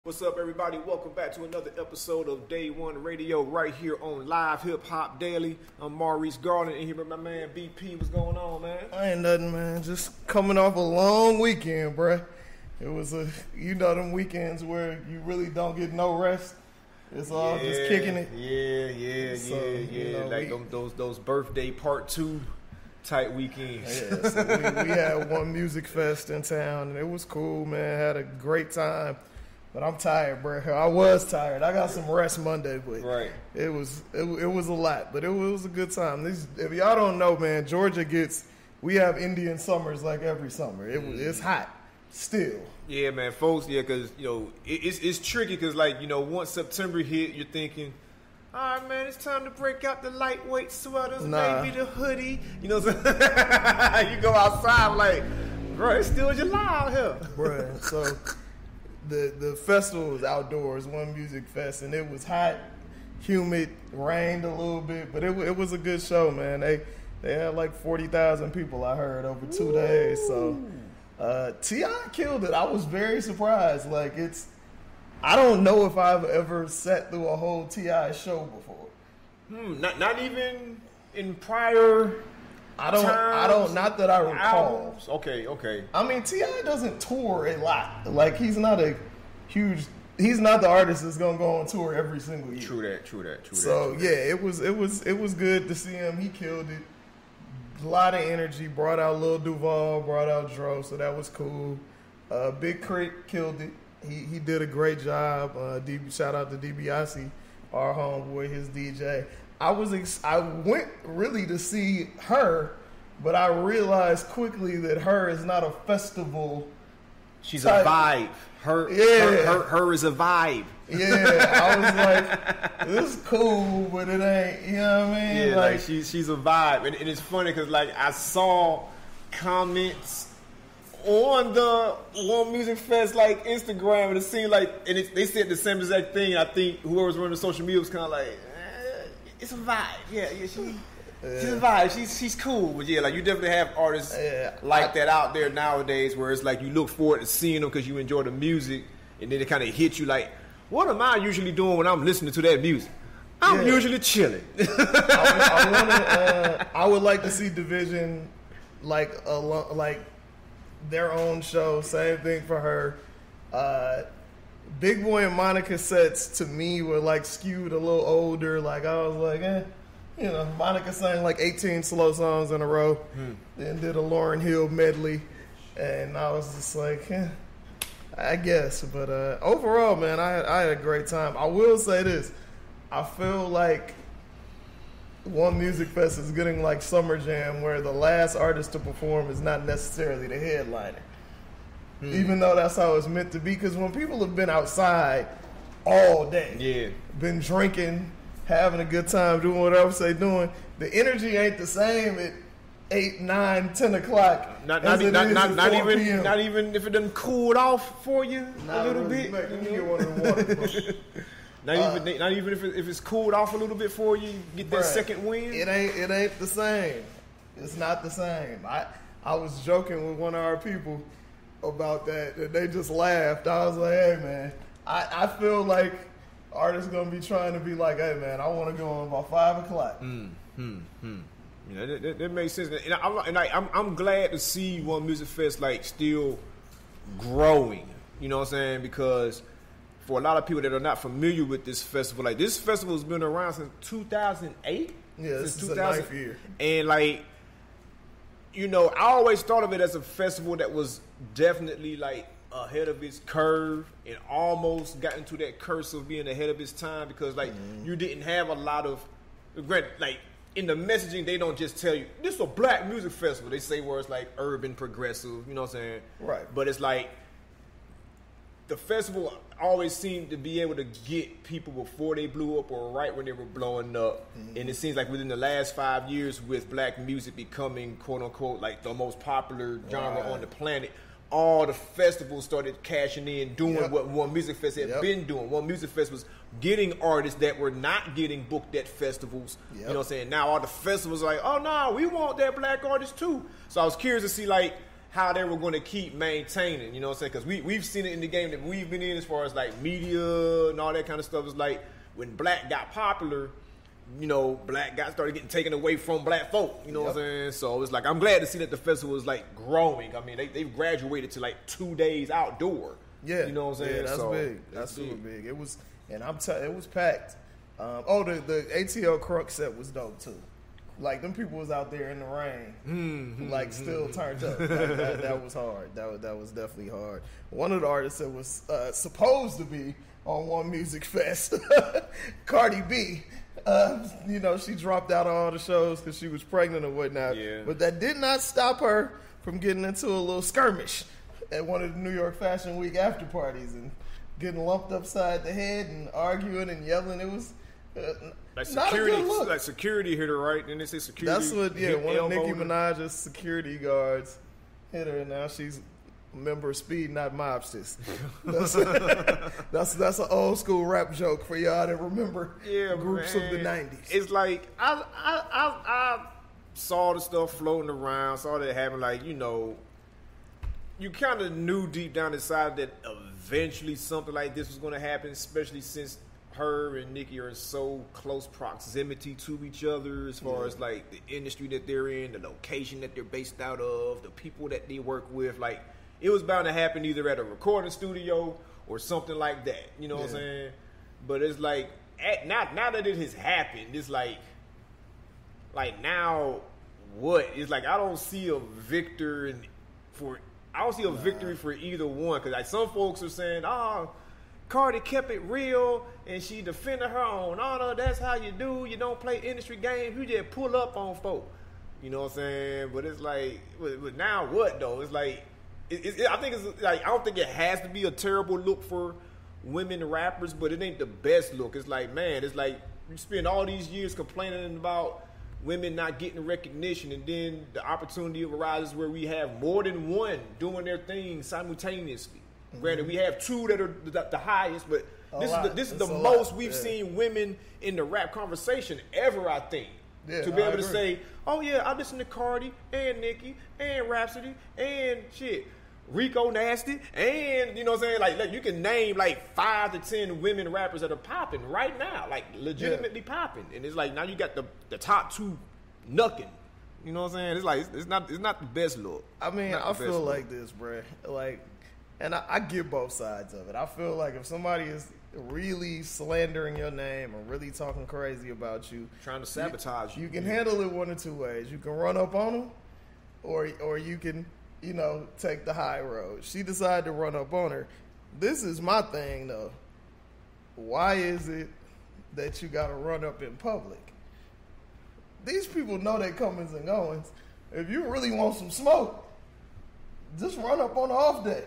What's up, everybody? Welcome back to another episode of Day One Radio right here on Live Hip Hop Daily. I'm Maurice Garland, and here with my man BP. What's going on, man? I ain't nothing, man. Just coming off a long weekend, bruh. It was them weekends where you really don't get no rest. It's all just kicking it. Yeah. Like those birthday part 2 type weekends. Yeah, so we had one music fest in town, and it was cool, man. Had a great time. But I'm tired, bro. I was tired. I got some rest Monday, but it was a lot. But it was a good time. If y'all don't know, man, Georgia we have Indian summers like every summer. It's hot still. Yeah, man, folks. Yeah, because it's tricky because once September hit, you're thinking, all right, man, it's time to break out the lightweight sweaters, maybe the hoodie. You know what I'm saying? You go outside like, bro, it's still July out here, bro. So. The festival was outdoors, one music fest, and it was hot, humid, rained a little bit, but it was a good show, man. They had like 40,000 people, I heard, over 2 days. So T.I. killed it. I was very surprised. I don't know if I've ever sat through a whole T.I. show before. Not even in prior. Not that I recall. Albums. Okay. I mean, T.I. doesn't tour a lot. Like, he's not the artist that's gonna go on tour every single year. True that. So it was good to see him. He killed it. A lot of energy. Brought out Lil Duval. Brought out Dro. So that was cool. Big Crit killed it. He did a great job. Shout out to DiBiase, our homeboy, his DJ. I went really to see her, but I realized quickly that her is not a festival. She's type. A vibe. Her is a vibe. Yeah, I was like, this is cool, but it ain't. You know what I mean? Yeah, she's a vibe, and it's funny because I saw comments on the One Music Fest Instagram, and it seemed they said the same exact thing. I think whoever's running the social media was kind of like. It's a vibe, she's a vibe. She's cool, but you definitely have artists that out there nowadays, where it's like you look forward to seeing them because you enjoy the music, and then it kind of hits you like, what am I usually doing when I'm listening to that music? I'm usually chilling. I would like to see Division like their own show. Same thing for her. Big Boy and Monica sets to me were skewed a little older. I was like, Monica sang 18 slow songs in a row, then did a Lauryn Hill medley, and I was just like, I guess. But overall, man, I had a great time. I will say this: I feel like One Music Fest is getting like Summer Jam, where the last artist to perform is not necessarily the headliner. Even though that's how it's meant to be, because when people have been outside all day, been drinking, having a good time, doing whatever they're doing, the energy ain't the same at 8, 9, 10 o'clock. Not even if it doesn't cool off for you a little bit. Let me get one of the water. Not even if it's cooled off a little bit for you, get that second wind. It ain't the same. It's not the same. I was joking with one of our people about that, and they just laughed. I was like, hey man, I feel like artists gonna be trying to be like, hey man, I want to go on about 5 o'clock. That makes sense, and I'm glad to see One Music Fest still growing. You know what I'm saying? Because for a lot of people that are not familiar with this festival, this festival has been around since 2008. Yeah, this is the 9th year, and I always thought of it as a festival that was definitely ahead of its curve, and almost got into that curse of being ahead of its time, because you didn't have a lot of in the messaging. They don't just tell you this is a black music festival. They say words like urban progressive, you know what I'm saying? Right. But it's the festival always seemed to be able to get people before they blew up or right when they were blowing up. And it seems like within the last 5 years, with black music becoming quote unquote the most popular genre on the planet, all the festivals started cashing in, doing what One Music Fest had been doing. One Music Fest was getting artists that were not getting booked at festivals. You know what I'm saying? Now all the festivals are like, oh no, we want that black artist too. So I was curious to see how they were going to keep maintaining, you know what I'm saying? Because we've seen it in the game that we've been in as far as like media and all that kind of stuff. It's like when black got popular, you know, black got started getting taken away from black folk, you know what I'm saying? So it's like, I'm glad to see that the festival is like growing. I mean, they've graduated to like 2 days outdoor. Yeah. You know what I'm saying? Yeah, that's so, big. That's super big. It was, and it was packed. The ATL Crunk set was dope too. Like, them people was out there in the rain, like, still turned up. Like, that was hard. That was definitely hard. One of the artists that was supposed to be on One Music Fest, Cardi B, you know, she dropped out of all the shows because she was pregnant and whatnot. Yeah. But that did not stop her from getting into a little skirmish at one of the New York Fashion Week after parties and getting lumped upside the head and arguing and yelling. It was... like security hit her, right? And they say security. That's what, one of Nicki Minaj's security guards hit her, and now she's a member of Speed, not Mobsters. That's an old school rap joke for y'all that remember groups of the '90s. It's like I saw the stuff floating around, saw that having, like, you know, you kind of knew deep down inside that eventually something like this was going to happen, especially since her and Nicki are in so close proximity to each other as far as like the industry that they're in, the location that they're based out of, the people that they work with. Like, it was bound to happen either at a recording studio or something like that. You know what I'm saying? But it's like, now that it has happened, it's like now what? It's like I don't see a victory for either one, because like some folks are saying, Cardi kept it real and she defended her own honor. That's how you do. You don't play industry games. You just pull up on folk. You know what I'm saying? But it's like, but now what though? It's like, I think it's like, I don't think it has to be a terrible look for women rappers, but it ain't the best look. It's like, man, it's like you spend all these years complaining about women not getting recognition, and then the opportunity arises where we have more than one doing their thing simultaneously. Granted, we have two that are the highest, but this is the most we've seen women in the rap conversation ever, I think. Yeah, to be able to say, oh yeah, I listen to Cardi and Nicki and Rhapsody and shit, Rico Nasty, and you know what I'm saying? Like you can name like 5 to 10 women rappers that are popping right now, like legitimately popping. And it's like now you got the top 2 knucking. You know what I'm saying? It's like it's not the best look. I mean, I feel like this, bruh. Like, and I get both sides of it. I feel like if somebody is really slandering your name or really talking crazy about you, trying to sabotage you can handle it one of 2 ways. You can run up on them, or you can, you know, take the high road. She decided to run up on her. This is my thing, though. Why is it that you got to run up in public? These people know their comings and goings. If you really want some smoke, just run up on the off day.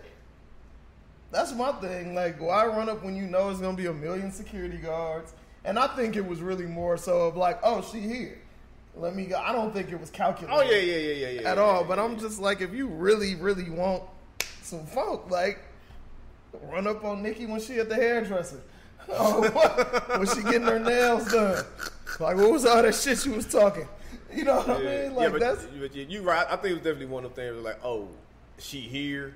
That's my thing. Like, why run up when you know it's going to be a million security guards? And I think it was really more so of like, oh, she here. Let me go. I don't think it was calculated. Oh, yeah. At all. But I'm just like, if you really, really want some funk, like, run up on Nicki when she at the hairdresser. When she getting her nails done. Like, what was all that shit she was talking? You know what I mean? Like, but you're right. I think it was definitely one of the things like, oh, she here.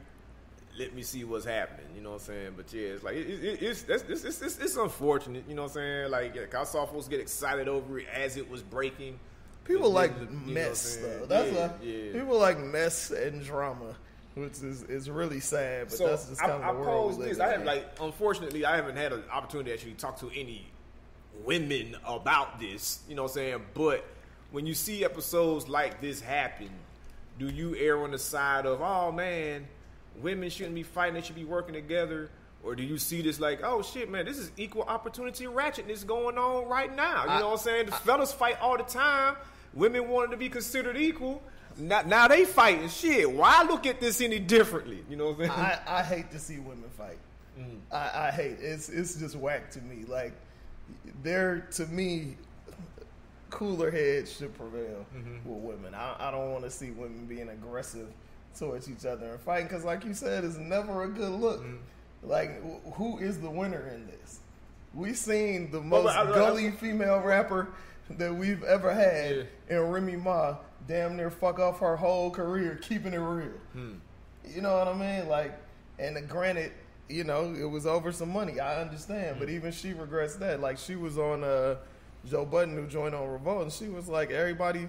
Let me see what's happening, you know what I'm saying? But yeah, it's like it's unfortunate, you know what I'm saying? Like, I saw folks get excited over it as it was breaking. People like mess, though. That's people like mess and drama, which is really sad. But so that's just kind of the world we live in. Unfortunately, I haven't had an opportunity to actually talk to any women about this, you know what I'm saying? But when you see episodes like this happen, do you err on the side of, oh man, women shouldn't be fighting, they should be working together? Or do you see this like, oh shit, man, this is equal opportunity ratchetness going on right now? You know what I'm saying? The fellas fight all the time. Women wanted to be considered equal. Now they fighting. Shit, why look at this any differently? You know what I'm saying? I hate to see women fight. I hate it. It's just whack to me. Like, to me, cooler heads should prevail with women. I don't want to see women being aggressive towards each other and fighting, because like you said, it's never a good look. Like, who is the winner in this? We seen the most gully female rapper that we've ever had, and Remy Ma damn near fuck off her whole career keeping it real. You know what I mean? Like, and granted, you know, it was over some money. I understand, but even she regrets that. Like, she was on Joe Budden, who joined on Revolt, and she was like, everybody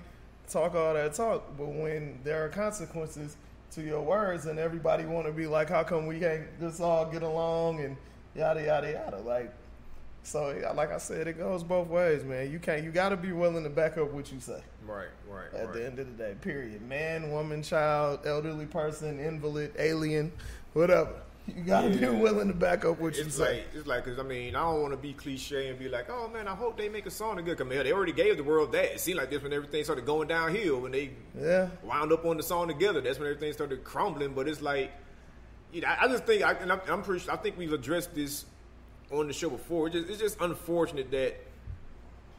talk all that talk, but when there are consequences to your words, and everybody want to be like, how come we can't just all get along and yada yada yada. Like, so like I said, it goes both ways, man. You got to be willing to back up what you say. Right. At the end of the day, period. Man, woman, child, elderly person, invalid, alien, whatever. You got to be willing to back up what you say. It's like, because I mean, I don't want to be cliche and be like, oh man, I hope they make a song good. Because they already gave the world that. It seemed like this when everything started going downhill, when they wound up on the song together. That's when everything started crumbling. But it's like, you know, I just think, I'm pretty sure, I think we've addressed this on the show before. It's just unfortunate that,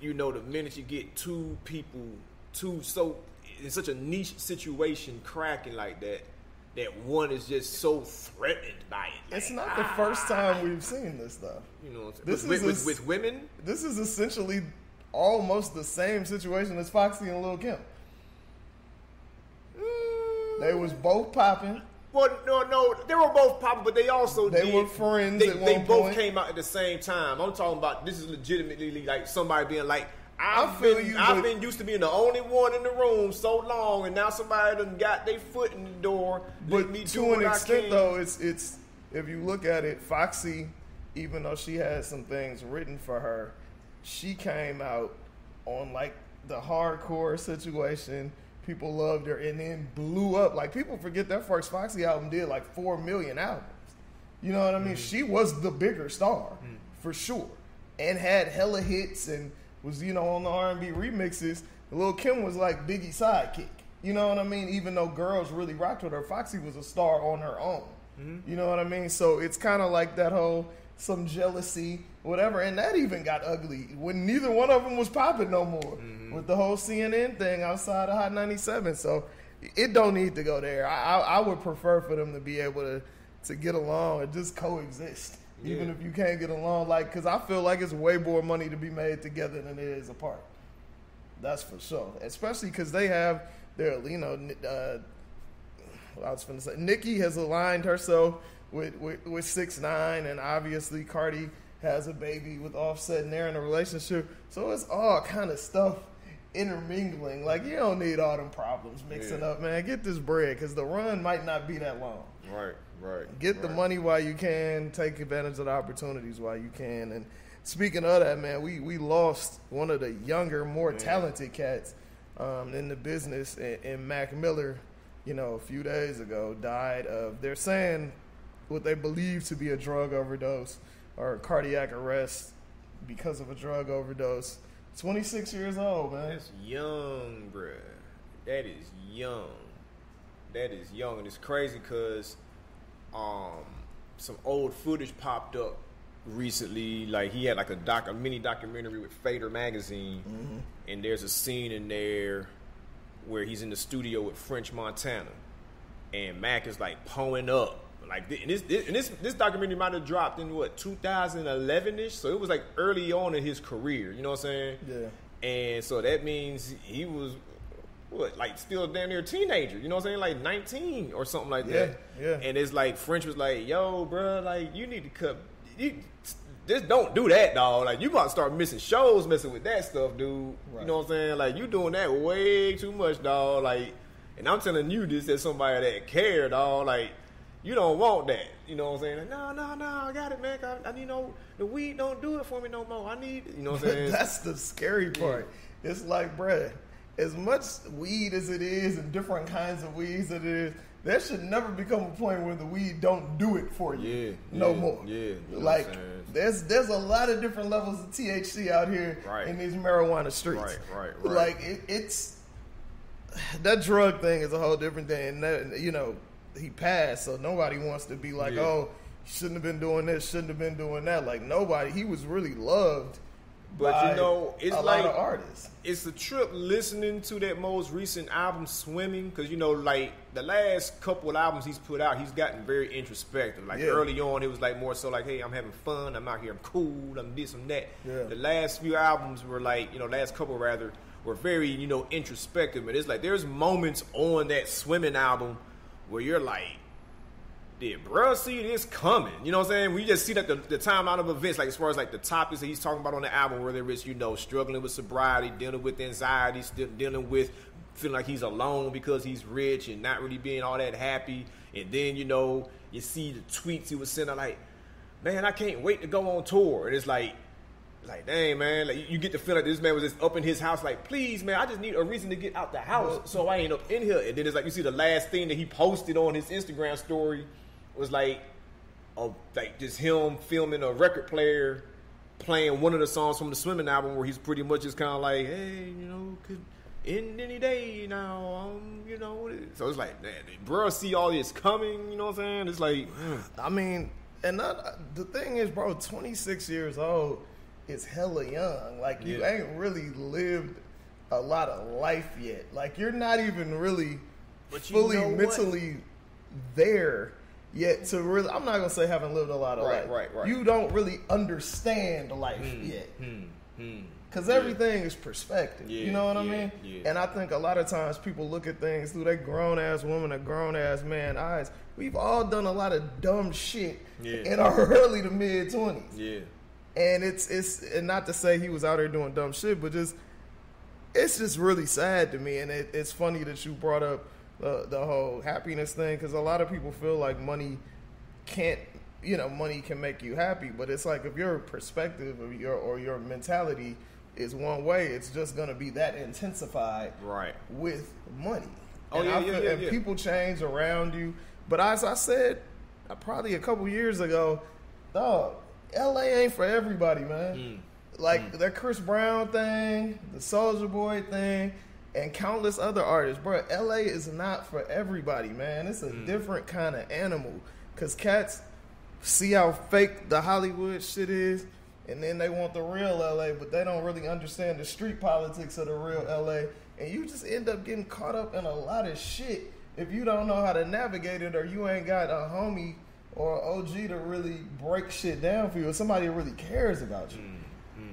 you know, the minute you get two people in such a niche situation cracking like that, that one is just so threatened by it. It's not the first time we've seen this stuff. You know what I'm saying? With women? This is essentially almost the same situation as Foxy and Lil' Kim. They was both popping. Well, no, they were both popping, but they also were friends. They both came out at the same time. I'm talking about, this is legitimately like somebody being like, I've been used to being the only one in the room so long, and now somebody done got their foot in the door. But to an extent, though, it's if you look at it, Foxy, even though she had some things written for her, she came out on like the hardcore situation. People loved her, and then blew up. Like, people forget that first Foxy album did like 4 million albums. You know what I mean? She was the bigger star for sure, and had hella hits and was, you know, on the R&B remixes. Lil' Kim was like Biggie's sidekick. You know what I mean? Even though girls really rocked with her, Foxy was a star on her own. You know what I mean? So it's kind of like that whole some jealousy, whatever. And that even got ugly when neither one of them was popping no more with the whole CNN thing outside of Hot 97. So it don't need to go there. I would prefer for them to be able to get along and just coexist. Even if you can't get along, like, because I feel like it's way more money to be made together than it is apart. That's for sure. Especially because they have their, you know, I was going to say, Nicki has aligned herself with 6ix9ine, and obviously Cardi has a baby with Offset, and they're in a relationship. So it's all kind of stuff intermingling. Like, you don't need all them problems mixing up, man. Get this bread, because the run might not be that long. Right. Get the money while you can. Take advantage of the opportunities while you can. And speaking of that, man, we lost one of the younger, more talented cats in the business, and Mac Miller, you know, a few days ago died of, they're saying, what they believe to be a drug overdose or cardiac arrest because of a drug overdose. 26 years old, man. That's young, bruh. That is young. And it's crazy because some old footage popped up recently. Like, he had like a mini documentary with Fader magazine, and there's a scene in there where he's in the studio with French Montana, and Mac is like pulling up. Like, this documentary might have dropped in 2011-ish, so it was like early on in his career. You know what I'm saying? Yeah. And so that means he was like still damn near a teenager. You know what I'm saying? Like 19 or something like that. Yeah. And it's like French was like, "Yo, bro, like you need to cut. Just don't do that, dog. Like, you about to start missing shows, messing with that stuff, dude. Right. You know what I'm saying? Like, you doing that way too much, dog. Like, and I'm telling you this as somebody that care, dog. Like, you don't want that. You know what I'm saying? Like, no, I got it, man. I need the weed don't do it for me no more. I need, you know what I'm saying? That's the scary part. It's like, bruh, as much weed as it is and different kinds of weeds it is, there should never become a point where the weed don't do it for you no more. Yeah. You know like, there's a lot of different levels of THC out here in these marijuana streets. Right. Like, it's that drug thing is a whole different thing. And that, you know, he passed, so nobody wants to be like, oh, shouldn't have been doing this, shouldn't have been doing that. Like, nobody. He was really loved But you know, it's a like lot of artists. It's a trip listening to that most recent album, Swimming, because you know, like the last couple of albums he's put out, he's gotten very introspective. Like early on, it was like more so like, hey, I'm having fun, I'm out here, I'm cool, I'm this, I'm that. Yeah. The last few albums were like, you know, last couple rather, were very, you know, introspective. And it's like there's moments on that Swimming album where you're like, did bruh see this coming? You know what I'm saying? We just see that the timeline of events, like as far as like the topics that he's talking about on the album, where there is, you know, struggling with sobriety, dealing with anxiety, still dealing with feeling like he's alone because he's rich and not really being all that happy. And then, you know, you see the tweets he was sending like, man, I can't wait to go on tour. And it's like, dang, man, like you get the feeling like this man was just up in his house like, please, man, I just need a reason to get out the house so I ain't up in here. And then it's like you see the last thing that he posted on his Instagram story was like just him filming a record player playing one of the songs from the Swimming album where he's pretty much just kind of like, hey, you know, could end any day now, you know. So it's like, man, bro, see all this coming, you know what I'm saying? It's like, I mean, and the thing is, bro, 26 years old is hella young. Like, you ain't really lived a lot of life yet. Like, you're not even really fully mentally there yet to really, I'm not going to say haven't lived a lot of life. Right. You don't really understand life yet. Because everything is perspective. You know what I mean? Yeah. And I think a lot of times people look at things through their grown-ass woman or grown-ass man eyes. We've all done a lot of dumb shit in our early to mid-20s. Yeah. And it's and not to say he was out there doing dumb shit, but just it's just really sad to me. And it's funny that you brought up the whole happiness thing, because a lot of people feel like money can't, you know, money can make you happy, but it's like if your perspective or your mentality is one way, it's just gonna be that intensified with money. And people change around you. But as I said, probably a couple years ago, dog, LA ain't for everybody, man. That Chris Brown thing, the Soulja Boy thing, and countless other artists, bro. LA is not for everybody, man. It's a different kind of animal. Cause cats see how fake the Hollywood shit is, and then they want the real LA, but they don't really understand the street politics of the real LA. And you just end up getting caught up in a lot of shit if you don't know how to navigate it, or you ain't got a homie or OG to really break shit down for you, or somebody who really cares about you.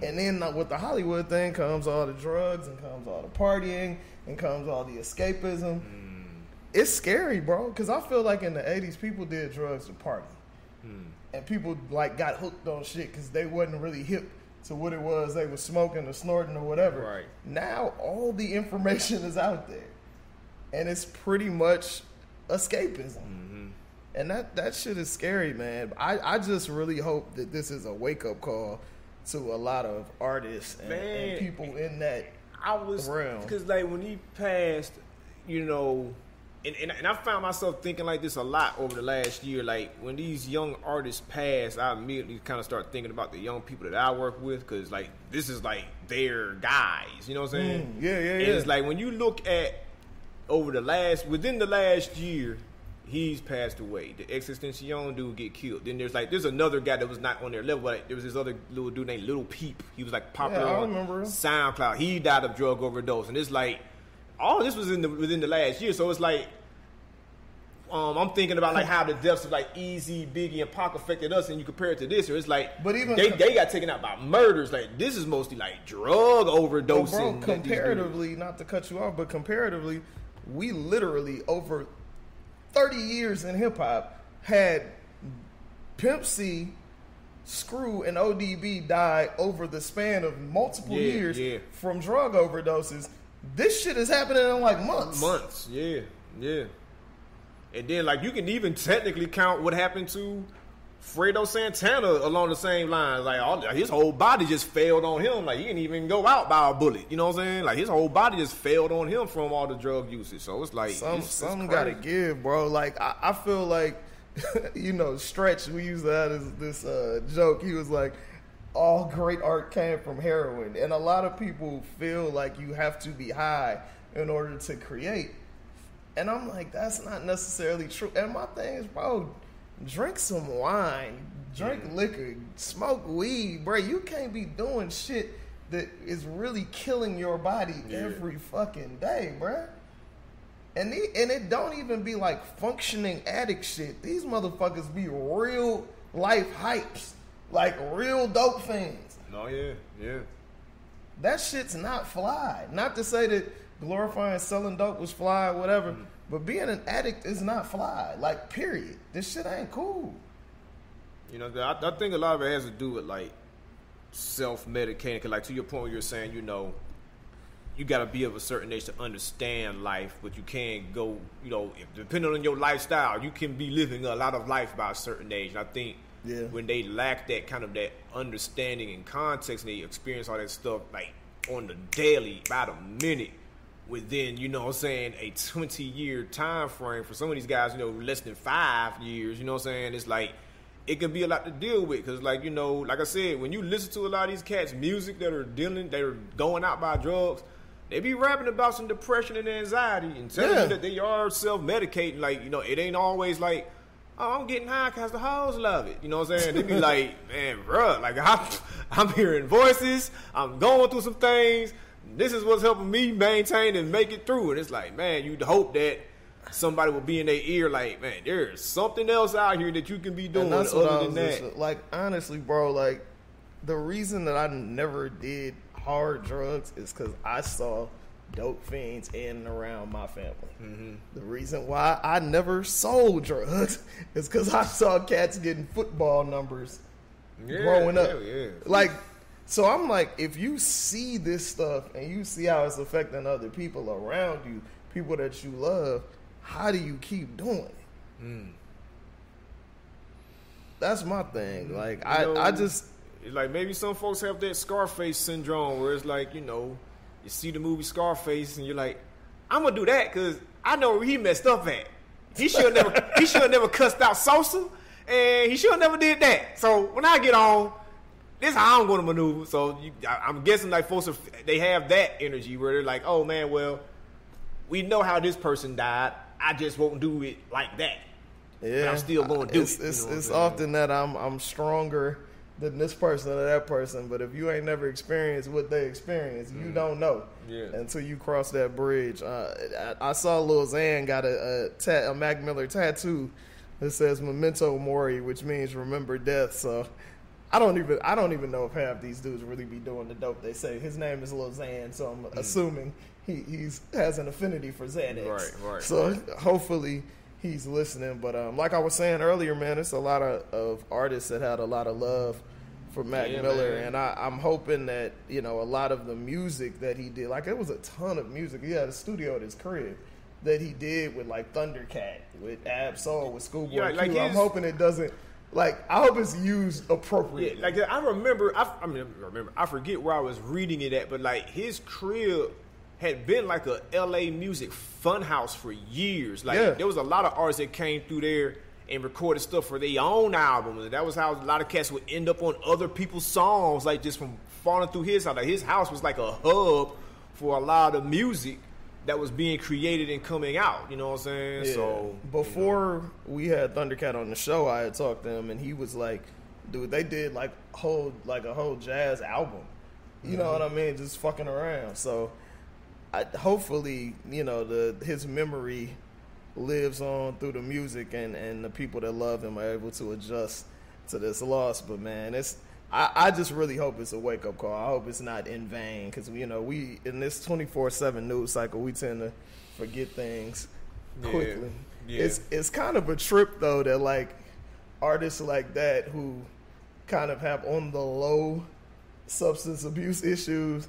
And then with the Hollywood thing comes all the drugs, and comes all the partying, and comes all the escapism. It's scary, bro, because I feel like in the 80s, people did drugs to party. And people like got hooked on shit because they wasn't really hip to what it was they were smoking or snorting or whatever. Right. Now, all the information is out there. And it's pretty much escapism. And that shit is scary, man. I just really hope that this is a wake-up call to a lot of artists and people in that realm. Because, like, when he passed, you know, and I found myself thinking like this a lot over the last year. Like, when these young artists pass, I immediately kind of start thinking about the young people that I work with, because, like, this is, like, their guys. You know what I'm saying? Yeah. It's like, when you look at within the last year, he's passed away. The Extension dude get killed. Then there's another guy that was not on their level, but there was this other little dude named Lil Peep. He was like popular on SoundCloud. He died of drug overdose, and it's like all this was within the last year. So it's like I'm thinking about like how the deaths of like Easy, Biggie, and Pac affected us, and you compare it to this, or it's like, but even they got taken out by murders. Like this is mostly like drug overdosing. Bro, comparatively, not to cut you off, but comparatively, we literally over 30 years in hip-hop had Pimp C, Screw, and ODB die over the span of multiple years from drug overdoses. This shit is happening in like months. Yeah. And then like you can even technically count what happened to Fredo Santana along the same lines. Like his whole body just failed on him. Like he didn't even go out by a bullet. You know what I'm saying? Like his whole body just failed on him from all the drug usage. So it's like something gotta give, bro. Like I feel like you know, Stretch, we used to have this joke. He was like, all great art came from heroin, and a lot of people feel like you have to be high in order to create. And I'm like, that's not necessarily true. And my thing is, bro, drink some wine, drink liquor, smoke weed, bro. You can't be doing shit that is really killing your body every fucking day, bruh. And it don't even be like functioning addict shit. These motherfuckers be real life hypes, like real dope things. No, yeah. That shit's not fly. Not to say that glorifying selling dope was fly or whatever, but being an addict is not fly. Like, period. This shit ain't cool. You know, I think a lot of it has to do with like self-medicating. Cause like to your point where you're saying, you know, you got to be of a certain age to understand life, but you can't go, you know, depending on your lifestyle, you can be living a lot of life by a certain age. And I think when they lack that kind of that understanding and context, and they experience all that stuff like on the daily, by the minute, within, you know what I'm saying, a 20-year time frame for some of these guys, you know, less than 5 years, you know what I'm saying, it's like, it can be a lot to deal with, because like, you know, like I said, when you listen to a lot of these cats' music that are going out by drugs, they be rapping about some depression and anxiety and telling you that they are self-medicating. Like, you know, it ain't always like, oh, I'm getting high because the hoes love it. You know what I'm saying? They be like, man, bruh, like I'm hearing voices. I'm going through some things. This is what's helping me maintain and make it through. And it's like, man, you'd hope that somebody will be in their ear like, man, there's something else out here that you can be doing other than that. Like, honestly, bro, like, the reason that I never did hard drugs is because I saw dope fiends in and around my family. Mm-hmm. The reason why I never sold drugs is because I saw cats getting football numbers growing up. Like, so I'm like, if you see this stuff and you see how it's affecting other people around you, people that you love, how do you keep doing it? That's my thing. Like, I just... It's like maybe some folks have that Scarface syndrome where it's like, you know, you see the movie Scarface and you're like, I'm gonna do that because I know where he messed up at. He should never cussed out Sosa, and he should never did that. So when I get on, this is how I'm gonna maneuver. So I'm guessing like folks they have that energy where they're like, oh man, well, we know how this person died. I just won't do it like that. Yeah, but I'm still gonna do it. It's often that I'm stronger than this person or that person, but if you ain't never experienced what they experienced, you don't know until you cross that bridge. I saw Lil Xan got a Mac Miller tattoo that says "Memento Mori," which means remember death. So I don't even know if half these dudes really be doing the dope they say. His name is Lil Xan, so I'm assuming he has an affinity for Xanax. Right. So hopefully he's listening, but like I was saying earlier, man, it's a lot of artists that had a lot of love for Mac Miller, man. And I'm hoping that, you know, a lot of the music that he did, like it was a ton of music. He had a studio at his crib that he did with like Thundercat, with Ab Soul, with Schoolboy Q. I'm hoping it doesn't, like, I hope it's used appropriately. Yeah, like I remember, I forget where I was reading it at, but like his crib had been like a LA music funhouse for years. Like there was a lot of artists that came through there and recorded stuff for their own albums. And that was how a lot of cats would end up on other people's songs, like just from falling through his house. Like his house was like a hub for a lot of music that was being created and coming out. You know what I'm saying? Yeah. So before we had Thundercat on the show, I had talked to him, and he was like, "Dude, they did like a whole jazz album. You know what I mean? Just fucking around." So hopefully, you know, his memory lives on through the music, and the people that love him are able to adjust to this loss. But man, I just really hope it's a wake up call. I hope it's not in vain, because you know, we in this 24/7 news cycle, we tend to forget things quickly. Yeah. It's kind of a trip though that like artists like that who kind of have on the low substance abuse issues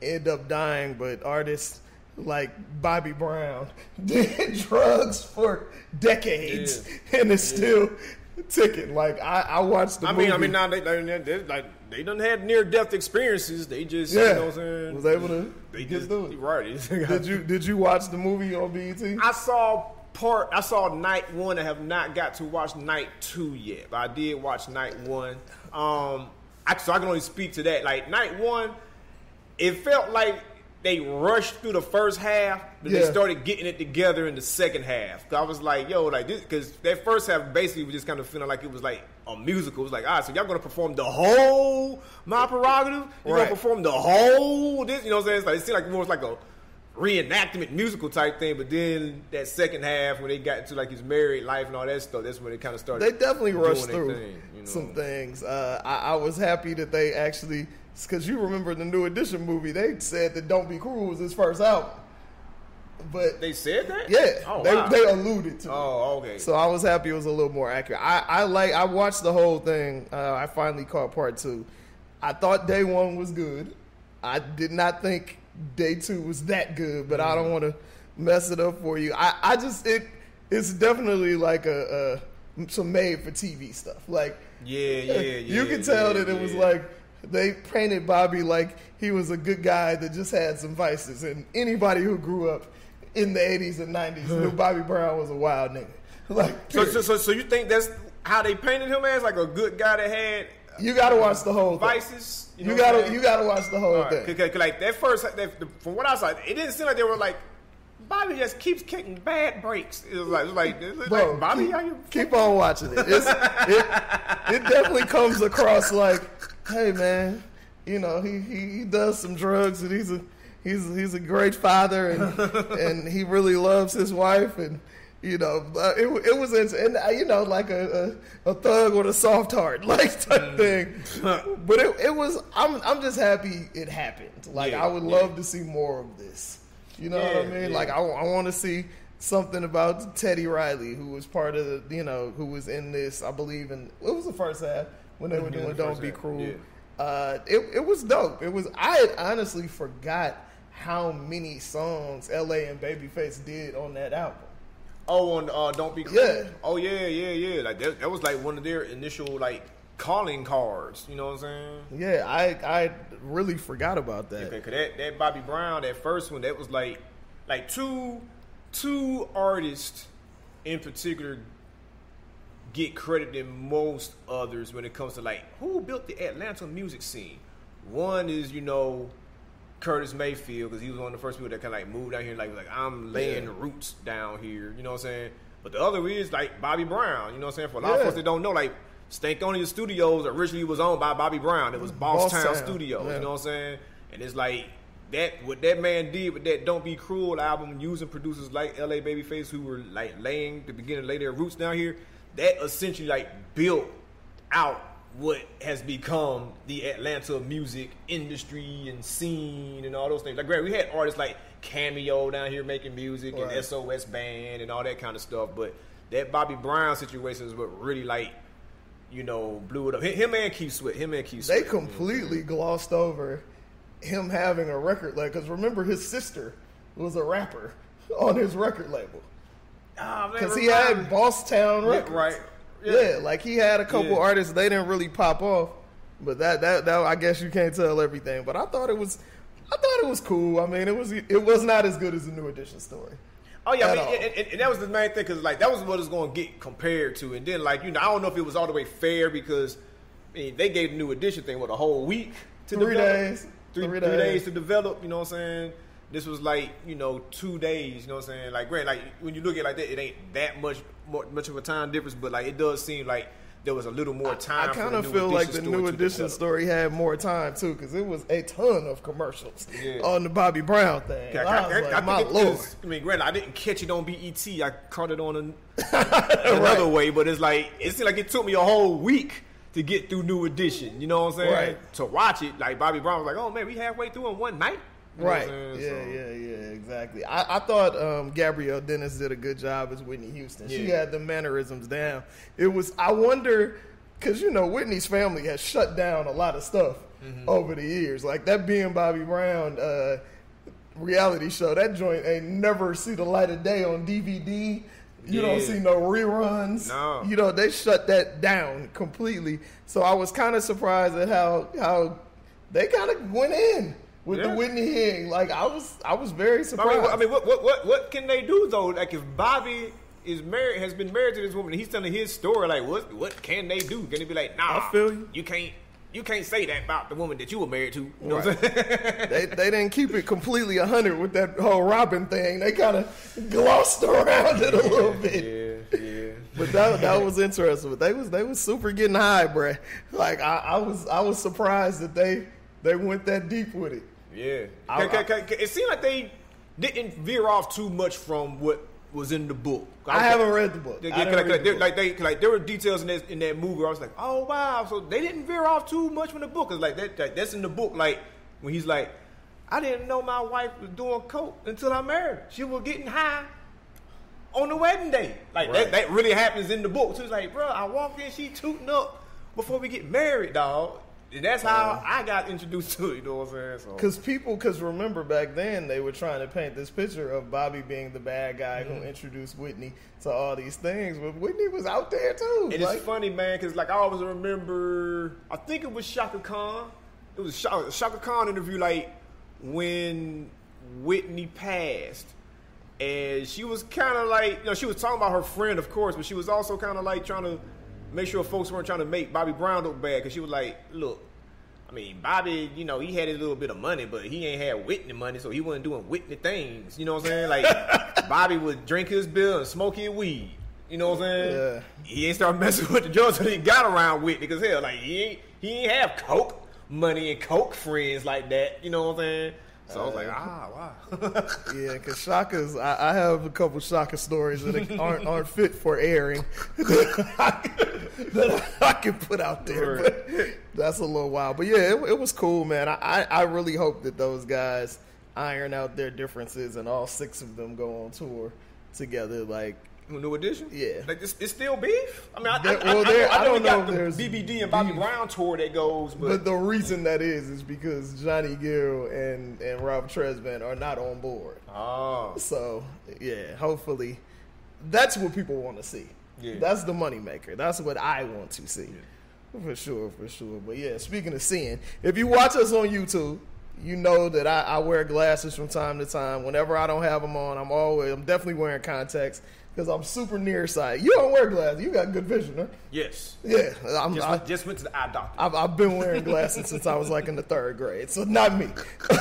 end up dying, but artists like Bobby Brown did drugs for decades and it's still ticking. Like I watched the movie. I mean, now they done had near death experiences. They just you know what I'm saying, was able to get through it. Right. Did you watch the movie on BET? I saw night 1. I have not got to watch night 2 yet, but I did watch night 1. So I can only speak to that. Like night 1, it felt like they rushed through the first half, but they started getting it together in the second half. I was like, yo, like this, because that first half basically was just kind of feeling like it was like a musical. It was like, all right, so y'all gonna perform the whole My Prerogative? You're gonna perform the whole this? You know what I'm saying? It's like, it seemed like more like a reenactment musical type thing, but then that second half when they got into like his married life and all that stuff, that's when they kind of started. They definitely rushed through thing, some things. I was happy that they actually, because you remember the New Edition movie, they said that "Don't Be Cruel" was his first album, but they said that. Yeah, they alluded to. Oh, okay. So I was happy it was a little more accurate. I watched the whole thing. I finally caught part 2. I thought day 1 was good. I did not think day 2 was that good, but I don't want to mess it up for you. I just it's definitely like some made for TV stuff. Like you can tell that it was like they painted Bobby like he was a good guy that just had some vices, and anybody who grew up in the 80s and 90s knew Bobby Brown was a wild nigga. Like so you think that's how they painted him as, like a good guy that had. You got to watch the whole vices. Thing. You got to watch the whole thing. Cause like that first, from what I saw, it didn't seem like they were like Bobby just keeps kicking bad breaks. It was like Bro, Bobby, keep on watching it. It definitely comes across like, hey man, you know he does some drugs and he's a great father and he really loves his wife and. You know, it was, and you know, like a thug with a soft heart, like type thing. But it was. I'm just happy it happened. Like I would love to see more of this. You know what I mean? Like I want to see something about Teddy Riley, who was part of the, who was in this. I believe it was the first half when they were doing "Don't Be Cruel." Yeah. It was dope. It was. I had honestly forgot how many songs L.A. and Babyface did on that album. Oh, on Don't Be Cruel? Yeah. Oh, yeah. Like that was like one of their initial like calling cards. You know what I'm saying? Yeah, I really forgot about that. Okay, cause that Bobby Brown, that first one, that was like two artists in particular get credit than most others when it comes to like who built the Atlanta music scene. One is Curtis Mayfield, because he was one of the first people that kind of like moved down here, like I'm laying roots down here, you know what I'm saying? But the other is like Bobby Brown, you know what I'm saying? For a lot of folks that don't know, like Stankonia Studios originally was owned by Bobby Brown. It was Boss Town Studios, you know what I'm saying? And it's like that what that man did with that Don't Be Cruel album, using producers like LA Babyface who were like lay their roots down here, that essentially like built out what has become the Atlanta music industry and scene and all those things. Like, we had artists like Cameo down here making music and SOS Band and all that kind of stuff. But that Bobby Brown situation is what really blew it up. Him and Keith Sweat. They completely glossed over him having a record label. Because remember, his sister was a rapper on his record label. Because he had Boss Town Records. Right. Yeah, like he had a couple artists, they didn't really pop off, but that I guess you can't tell everything. But I thought it was cool. I mean, it was not as good as the New Edition story. Oh yeah, and that was the main thing, because like that was what it's going to get compared to. And then I don't know if it was all the way fair, because they gave the New Edition thing a whole week to develop. 3 days to develop. You know what I'm saying? This was 2 days. You know what I'm saying? Like, granted, like when you look at it like that, it ain't that much of a time difference, but like it does seem like there was a little more time. I kind of feel like the New Edition story had more time too, because it was a ton of commercials on the Bobby Brown thing. My Lord. Granted, I didn't catch it on BET. I caught it on another way, but it seemed like it took me a whole week to get through New Edition. You know what I'm saying? Right. To watch it, like Bobby Brown was like, "Oh man, we halfway through in one night." You know right. Yeah, exactly. I thought Gabrielle Dennis did a good job as Whitney Houston. She had the mannerisms down. I wonder, because, Whitney's family has shut down a lot of stuff over the years. Like that Being Bobby Brown reality show, that joint ain't never see the light of day on DVD. You don't see no reruns. No. They shut that down completely. So I was kind of surprised at how they kind of went in with the Whitney Hing. Like I was very surprised. I mean, what can they do though? Like if Bobby has been married to this woman, and he's telling his story. Like what can they do? Can they be like, nah, I feel you. You can't you can't say that about the woman that you were married to. You know what I'm saying? They didn't keep it completely 100 with that whole Robin thing. They kind of glossed around it a little bit. Yeah. But that was interesting. But they was super getting high, bruh. Like I was surprised that they went that deep with it. Yeah. It seemed like they didn't veer off too much from what was in the book. I haven't read the book. There were details in that movie where I was like, oh wow, so they didn't veer off too much from the book. It's like that's in the book. Like when he's like, I didn't know my wife was doing coke until I married her. She was getting high on the wedding day. Like that really happens in the book. So it's like, bro, I walked in, she tooting up before we get married, dog. And that's how I got introduced to it, you know what I'm saying? Because remember back then they were trying to paint this picture of Bobby being the bad guy who introduced Whitney to all these things, but Whitney was out there too. And it's funny, man, because like I always remember, I think it was Shaka Khan. It was a Shaka Khan interview, like when Whitney passed, and she was kind of like, you know, she was talking about her friend, of course, but she was also kind of like trying to make sure folks weren't trying to make Bobby Brown look bad, because she was like, look, I mean, Bobby, you know, he had his little bit of money, but he ain't had Whitney money, so he wasn't doing Whitney things. You know what I'm saying? Like, Bobby would drink his beer and smoke his weed. You know what I'm saying? Yeah. He ain't start messing with the drugs until he got around Whitney, because hell, like, he ain't have coke money and coke friends like that. You know what I'm saying? So I was like, wow. Yeah, because Shaka's, I have a couple Shaka stories that aren't fit for airing that I can put out there. But that's a little wild. But yeah, it was cool, man. I really hope that those guys iron out their differences and all 6 of them go on tour together. Like, New Edition? Yeah. Like, it's still beef? I mean, I know we got the BBD and Bobby Brown tour that goes, but the reason that is because Johnny Gill and Rob Tresvant are not on board. Oh. So, yeah, hopefully that's what people want to see. Yeah. That's the moneymaker. That's what I want to see. Yeah. For sure. But yeah, speaking of seeing, if you watch us on YouTube, you know that I wear glasses from time to time. Whenever I don't have them on, I'm definitely wearing contacts because I'm super nearsighted. You don't wear glasses. You got good vision, huh? Yes. Yeah. I just went to the eye doctor. I've been wearing glasses since I was like in the 3rd grade, so not me.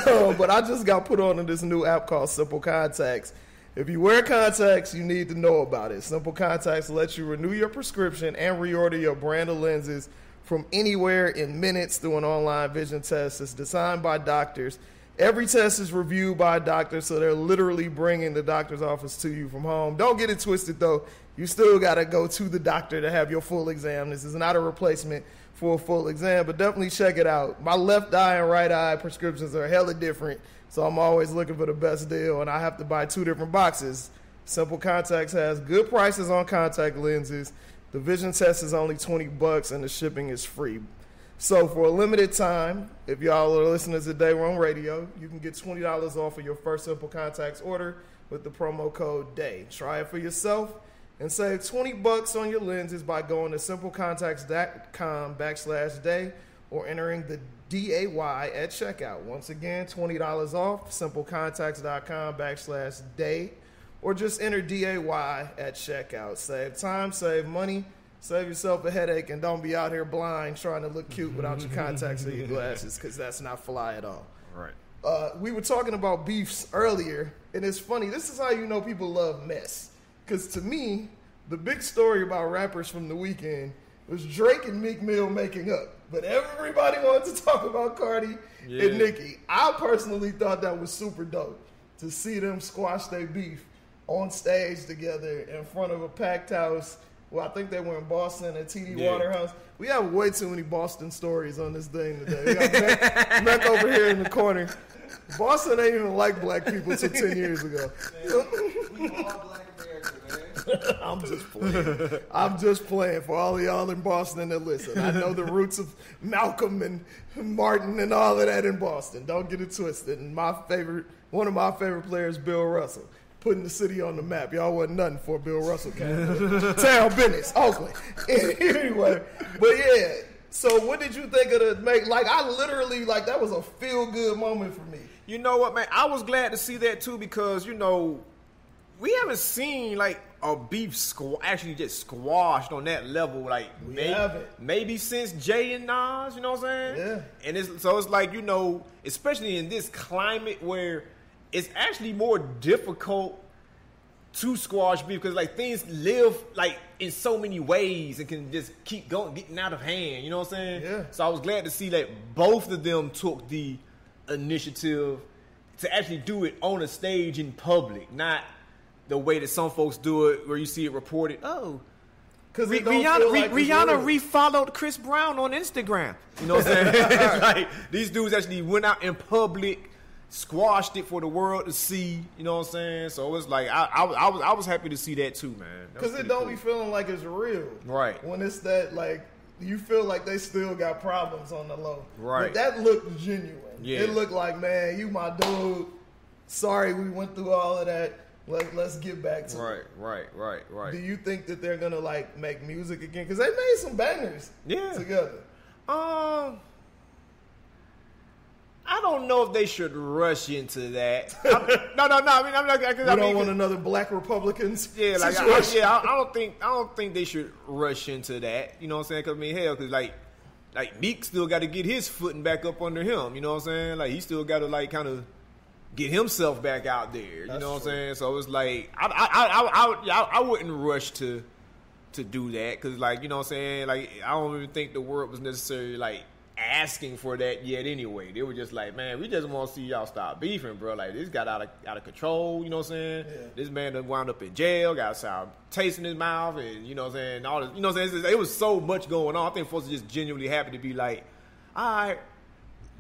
But I just got put on this new app called Simple Contacts. If you wear contacts, you need to know about it. Simple Contacts lets you renew your prescription and reorder your brand of lenses from anywhere in minutes through an online vision test. It's designed by doctors. Every test is reviewed by a doctor, so they're literally bringing the doctor's office to you from home. Don't get it twisted, though. You still got to go to the doctor to have your full exam. This is not a replacement for a full exam, but definitely check it out. My left eye and right eye prescriptions are hella different, so I'm always looking for the best deal, and I have to buy 2 different boxes. Simple Contacts has good prices on contact lenses. The vision test is only $20, and the shipping is free. So for a limited time, if y'all are listening to Day One Radio, you can get $20 off of your first Simple Contacts order with the promo code DAY. Try it for yourself and save $20 on your lenses by going to simplecontacts.com/day or entering the DAY at checkout. Once again, $20 off, simplecontacts.com/day, or just enter DAY at checkout. Save time, save money. Save yourself a headache and don't be out here blind trying to look cute without your contacts or your glasses, because that's not fly at all. Right. We were talking about beefs earlier, and it's funny. This is how you know people love mess. Because to me, the big story about rappers from the weekend was Drake and Meek Mill making up. But everybody wanted to talk about Cardi and Nicki. I personally thought that was super dope to see them squash their beef on stage together in front of a packed house. Well, I think they were in Boston at TD Waterhouse. We have way too many Boston stories on this thing today. We got Beck over here in the corner. Boston ain't even like black people until 10 years ago. Man, we all black Americans, man. I'm just playing for all of y'all in Boston that listen. I know the roots of Malcolm and Martin and all of that in Boston. Don't get it twisted. And one of my favorite players, Bill Russell. Putting the city on the map. Y'all wasn't nothing for Bill Russell came. Town business, Oakland. Anyway, but yeah. So what did you think of the make? Like, I literally, like, that was a feel-good moment for me. You know what, man? I was glad to see that, too, because, you know, we haven't seen, like, a beef actually just squashed on that level, like maybe since Jay and Nas, you know what I'm saying? Yeah. And it's like, you know, especially in this climate where it's actually more difficult to squash beef because like things live like in so many ways and can just keep going, getting out of hand, you know what I'm saying? Yeah. So I was glad to see that both of them took the initiative to actually do it on a stage in public, not the way that some folks do it, where you see it reported. Oh, because Rihanna refollowed Chris Brown on Instagram. You know what I'm saying? Like these dudes actually went out in public, squashed it for the world to see. You know what I'm saying? So it was like I was happy to see that too, man. Because it don't be feeling like it's real, right? When it's that like you feel like they still got problems on the low, right? But that looked genuine. Yeah. It looked like, man, you my dude. Sorry, we went through all of that. Let's get back to it. Right. Do you think that they're gonna like make music again? Because they made some bangers, together. I don't know if they should rush into that. No. I mean, I'm not. We don't want another Black Republicans. Yeah, like I don't think they should rush into that. You know what I'm saying? Because I mean, hell, because like Meek still got to get his footing back up under him. You know what I'm saying? Like he still got to like kind of get himself back out there. You know what I'm saying? So it's like I wouldn't rush to do that because like you know what I'm saying? Like I don't even think the world was necessarily like asking for that yet anyway. They were just like, man, we just want to see y'all stop beefing, bro. Like this got out of control. You know what I'm saying? Yeah. This man done wound up in jail, got a sour taste in his mouth, and you know what I'm saying? All this, you know what I'm saying? It was so much going on. I think folks are just genuinely happy to be like, all right.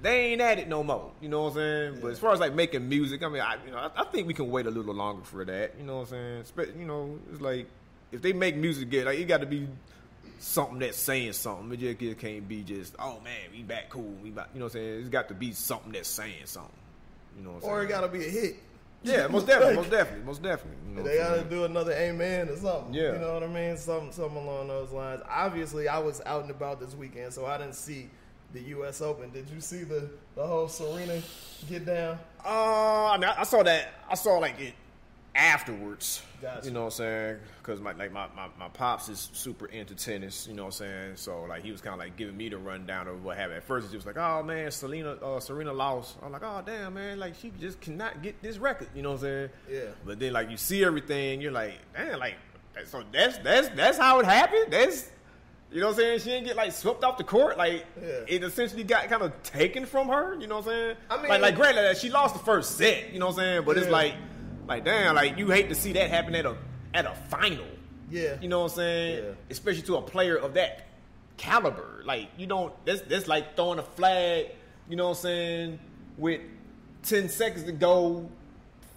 They ain't at it no more, you know what I'm saying? Yeah. But as far as like making music, I mean, I think we can wait a little longer for that, you know what I'm saying? You know, it's like if they make music good, like it got to be something that's saying something. It just can't be just, oh man, we back cool, we back, you know what I'm saying? It's got to be something that's saying something, you know what I'm saying? Or it got to be a hit. Yeah, most definitely. You know they got to do another Amen or something. Yeah, you know what I mean? Something along those lines. Obviously, I was out and about this weekend, so I didn't see the U.S. Open. Did you see the whole Serena get down? I mean, I saw that. I saw like it afterwards. Gotcha. You know what I'm saying? Because my pops is super into tennis. You know what I'm saying? So like he was kind of like giving me the rundown of what happened. At first he was like, oh man, Serena lost. I'm like, oh damn man, like she just cannot get this record. You know what I'm saying? Yeah. But then like you see everything, you're like, damn, like so that's how it happened. That's. You know what I'm saying? She didn't get like swept off the court. Like it essentially got kind of taken from her. You know what I'm saying? I mean, like granted, she lost the first set. You know what I'm saying? But it's like damn, like you hate to see that happen at a final. Yeah. You know what I'm saying? Yeah. Especially to a player of that caliber. Like you don't. That's like throwing a flag. You know what I'm saying? With 10 seconds to go.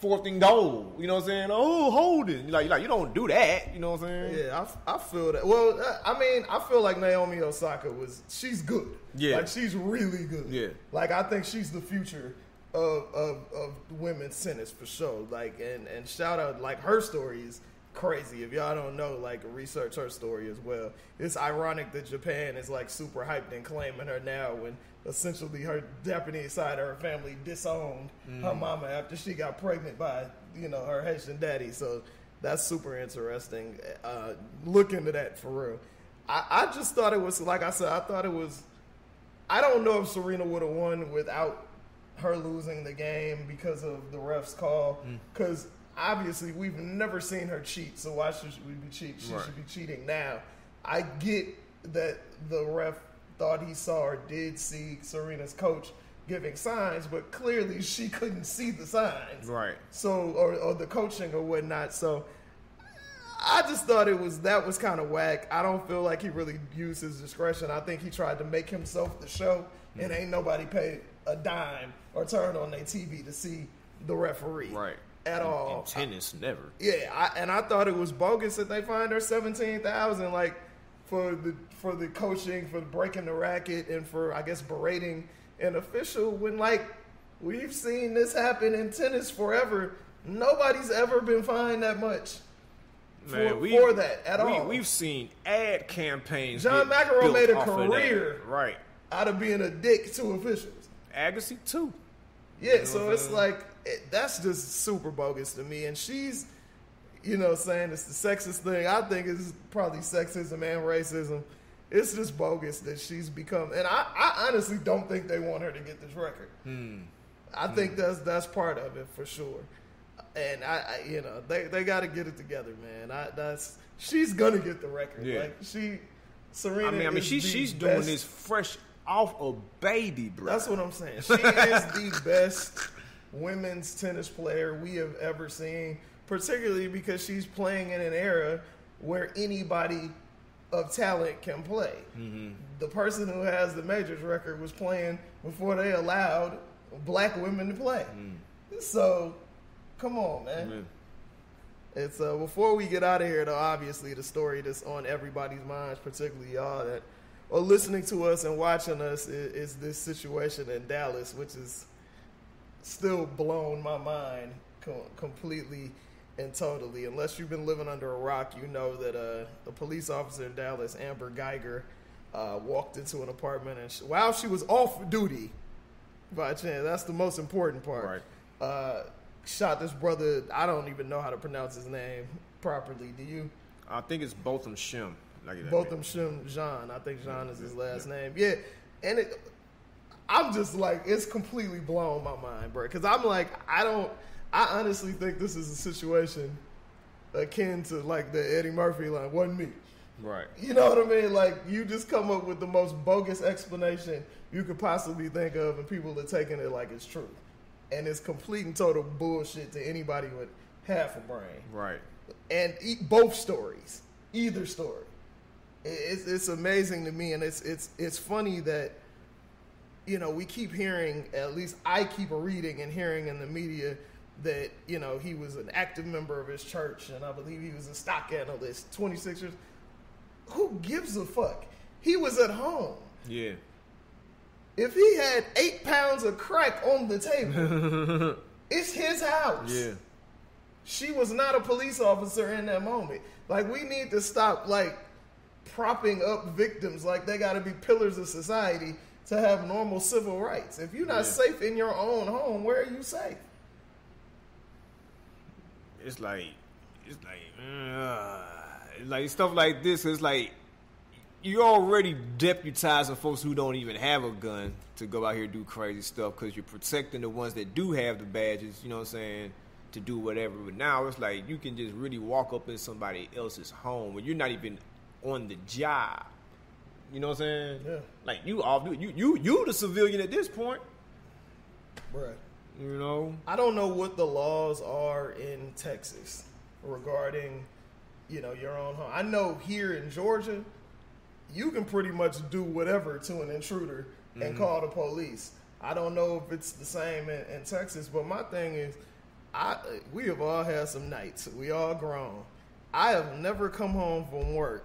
4th and goal, you know what I'm saying? Oh, hold it. Like you don't do that, you know what I'm saying? Yeah, I feel that. Well, I mean, I feel like Naomi Osaka she's good. Yeah. Like she's really good. Yeah. Like I think she's the future of women's tennis for sure. Like and shout out, like her story is crazy. If y'all don't know, like research her story as well. It's ironic that Japan is like super hyped and claiming her now when essentially her Japanese side of her family disowned her mama after she got pregnant by, you know, her Haitian daddy. So that's super interesting. Look into that for real. I just thought it was, like I said, I don't know if Serena would have won without her losing the game because of the ref's call. Because obviously we've never seen her cheat, so why should we be cheating? She should be cheating now. I get that the ref thought he saw or did see Serena's coach giving signs, but clearly she couldn't see the signs. Right. So, or the coaching or whatnot. So I just thought that was kind of whack. I don't feel like he really used his discretion. I think he tried to make himself the show, and ain't nobody paid a dime or turned on their TV to see the referee. Right. At all. In tennis, never. Yeah, I thought it was bogus that they fined her $17,000, like for the coaching, for breaking the racket, and for I guess berating an official. When like we've seen this happen in tennis forever, nobody's ever been fined that much for that at all. We've seen ad campaigns. John McEnroe made a career right out of being a dick to officials. Agassi too. Yeah, you know so it's like that's just super bogus to me. And she's, you know, saying it's the sexist thing. I think it's probably sexism and racism. It's just bogus that she's become, and I honestly don't think they want her to get this record. I think that's part of it for sure. And I you know, they got to get it together, man. She's gonna get the record. Yeah. Like Serena. I mean, she's doing this fresh off a baby, bro. That's what I'm saying. She is the best women's tennis player we have ever seen, particularly because she's playing in an era where anybody of talent can play. The person who has the majors record was playing before they allowed black women to play. So, come on, man. It's before we get out of here, though, obviously the story that's on everybody's minds, particularly y'all that are listening to us and watching us, is this situation in Dallas, which is still blown my mind completely and totally. Unless you've been living under a rock, you know that a police officer in Dallas, Amber Geiger, walked into an apartment and while she was off duty, by chance, that's the most important part. Right. Shot this brother. I don't even know how to pronounce his name properly. Do you? I think it's Botham Shem. Botham Shem Jean. I think Jean is his last name. Yeah, and I'm just like, it's completely blown my mind, bro. Because I'm like, I honestly think this is a situation akin to like the Eddie Murphy line, wasn't me. Right. You know what I mean? Like, you just come up with the most bogus explanation you could possibly think of, and people are taking it like it's true. And it's complete and total bullshit to anybody with half a brain. Right. And both stories, either story. It's amazing to me, and it's funny that, you know, we keep hearing, at least I keep reading and hearing in the media that, you know, he was an active member of his church, and I believe he was a stock analyst, 26ers. Who gives a fuck? He was at home. Yeah. If he had 8 pounds of crack on the table, it's his house. Yeah. She was not a police officer in that moment. Like, we need to stop, like, propping up victims like they got to be pillars of society to have normal civil rights. If you're not safe in your own home, where are you safe? It's like stuff like this. It's like, you're already deputizing folks who don't even have a gun to go out here and do crazy stuff because you're protecting the ones that do have the badges, you know what I'm saying, to do whatever. But now it's like you can just really walk up in somebody else's home when you're not even on the job. You know what I'm saying? Yeah. Like, you the civilian at this point. Right. You know? I don't know what the laws are in Texas regarding, you know, your own home. I know here in Georgia, you can pretty much do whatever to an intruder and call the police. I don't know if it's the same in Texas, but my thing is, we have all had some nights. We all grown. I have never come home from work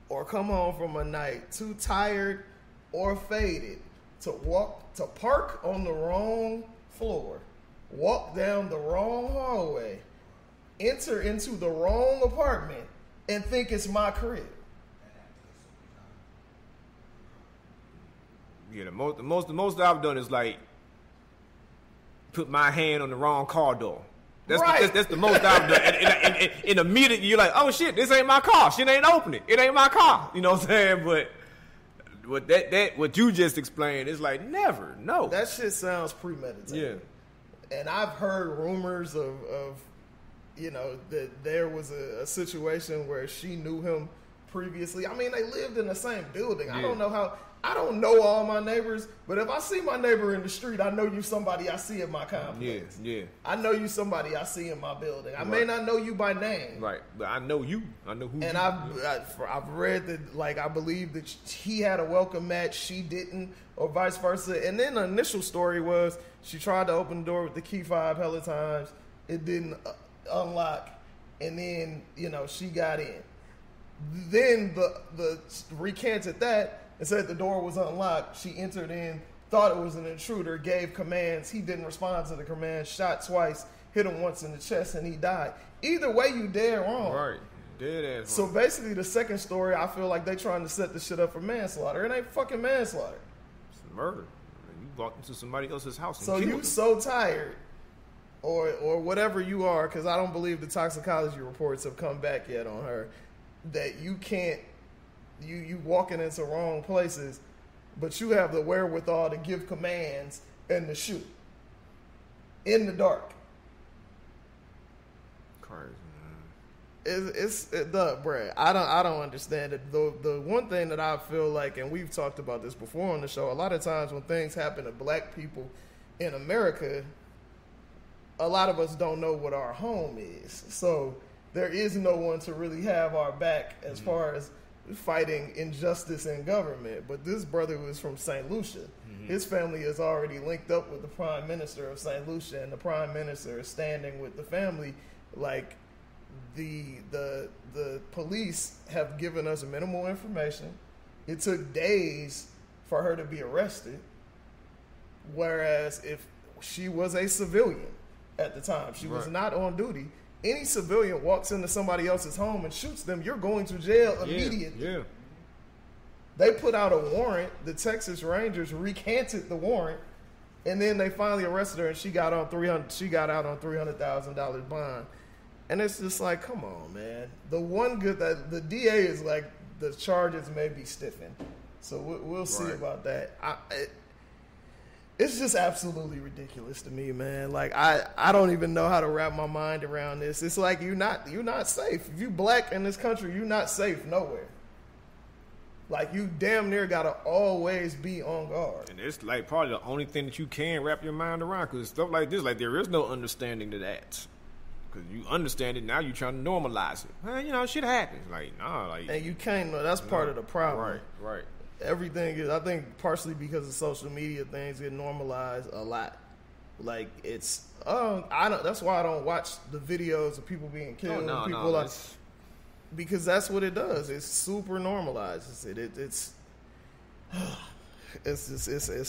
or come home from a night too tired or faded to park on the wrong floor, walk down the wrong hallway, enter into the wrong apartment, and think it's my crib. Yeah, the most I've done is like put my hand on the wrong car door. That's the most I've done. And immediately you're like, oh shit, this ain't my car. Shit ain't opening. It ain't my car. You know what I'm saying? But what you just explained is like, never, no. That shit sounds premeditated. Yeah. And I've heard rumors of you know, that there was a situation where she knew him previously. I mean, they lived in the same building. Yeah. I don't know all my neighbors, but if I see my neighbor in the street, I know you somebody I see in my complex. Yeah. I know you somebody I see in my building. I may not know you by name. Right, but I know you. I know who. And I've read that, like, I believe that he had a welcome mat, she didn't, or vice versa. And then the initial story was she tried to open the door with the key fob hella times. It didn't unlock, and then, you know, she got in. Then the recanted that and said the door was unlocked. She entered in, thought it was an intruder, gave commands. He didn't respond to the commands, shot twice, hit him once in the chest, and he died. Either way, you dead wrong. Right. Dead ass. So basically, the second story, I feel like they trying to set the shit up for manslaughter. It ain't fucking manslaughter. It's murder. You walked into somebody else's house and so killed you them. so tired or whatever you are, because I don't believe the toxicology reports have come back yet on her, that you can't, you walking into wrong places, but you have the wherewithal to give commands and to shoot in the dark. Crazy, Brad. I don't understand it. The one thing that I feel like, and we've talked about this before on the show, a lot of times when things happen to black people in America, a lot of us don't know what our home is. So there is no one to really have our back as far as fighting injustice in government. But this brother was from St. Lucia. His family is already linked up with the Prime Minister of St. Lucia, and the Prime Minister is standing with the family. Like, the police have given us minimal information. It took days for her to be arrested, whereas if she was a civilian at the time, she was not on duty. Any civilian walks into somebody else's home and shoots them, you're going to jail immediately. Yeah. They put out a warrant. The Texas Rangers recanted the warrant, and then they finally arrested her, and she got out on $300,000 bond. And it's just like, come on, man. The one good that the DA is like, the charges may be stiffened, so we'll see about that. It's just absolutely ridiculous to me, man. Like, I don't even know how to wrap my mind around this. It's like you're not safe. If you black in this country, you're not safe nowhere. Like, you damn near gotta always be on guard. And it's like probably the only thing that you can wrap your mind around, because stuff like this, like, there is no understanding to that. Because you understand it, now you're trying to normalize it. Well, shit happens. Like, nah, like, and you can't. That's part of the problem. Right. Everything is, I think, partially because of social media, things get normalized a lot. Like, it's, that's why I don't watch the videos of people being killed. Because that's what it does. It super normalizes it. It's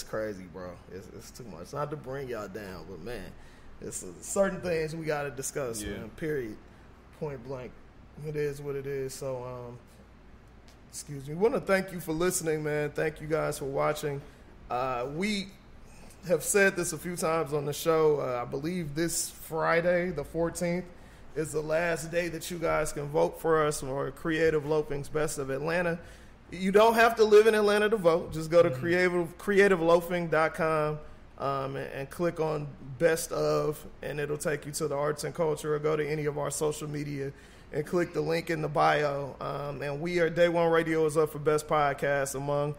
crazy, bro. It's too much. Not to bring y'all down, but man, it's certain things we got to discuss. Man, period. Point blank. It is what it is. So, excuse me. We want to thank you for listening, man. Thank you guys for watching. We have said this a few times on the show. I believe this Friday, the 14th, is the last day that you guys can vote for us for Creative Loafing's Best of Atlanta. You don't have to live in Atlanta to vote. Just go to creativeloafing.com and click on Best of, and it'll take you to the arts and culture, or go to any of our social media and click the link in the bio. And Day One Radio is up for Best Podcast among,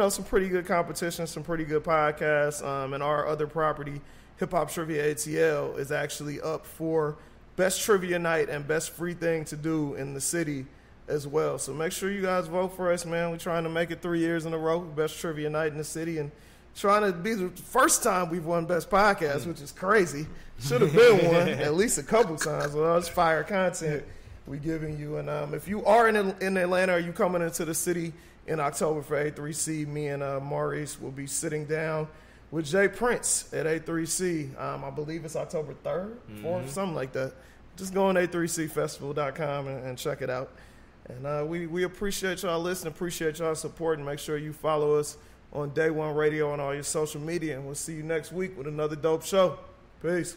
some pretty good competition, some pretty good podcasts. And our other property, Hip Hop Trivia ATL, is actually up for Best Trivia Night and Best Free Thing to Do in the city as well. So make sure you guys vote for us, man. We're trying to make it 3 years in a row, Best Trivia Night in the city, and trying to be the first time we've won Best Podcast, which is crazy. Should have been one at least a couple times with all this fire content we giving you. And if you are in Atlanta, or you coming into the city in October for A3C, me and Maurice will be sitting down with Jay Prince at A3C. I believe it's October 3rd, 4th, something like that. Just go on a3cfestival.com and check it out. And we appreciate y'all listening, appreciate y'all support, and make sure you follow us on Day One Radio on all your social media. And we'll see you next week with another dope show. Peace.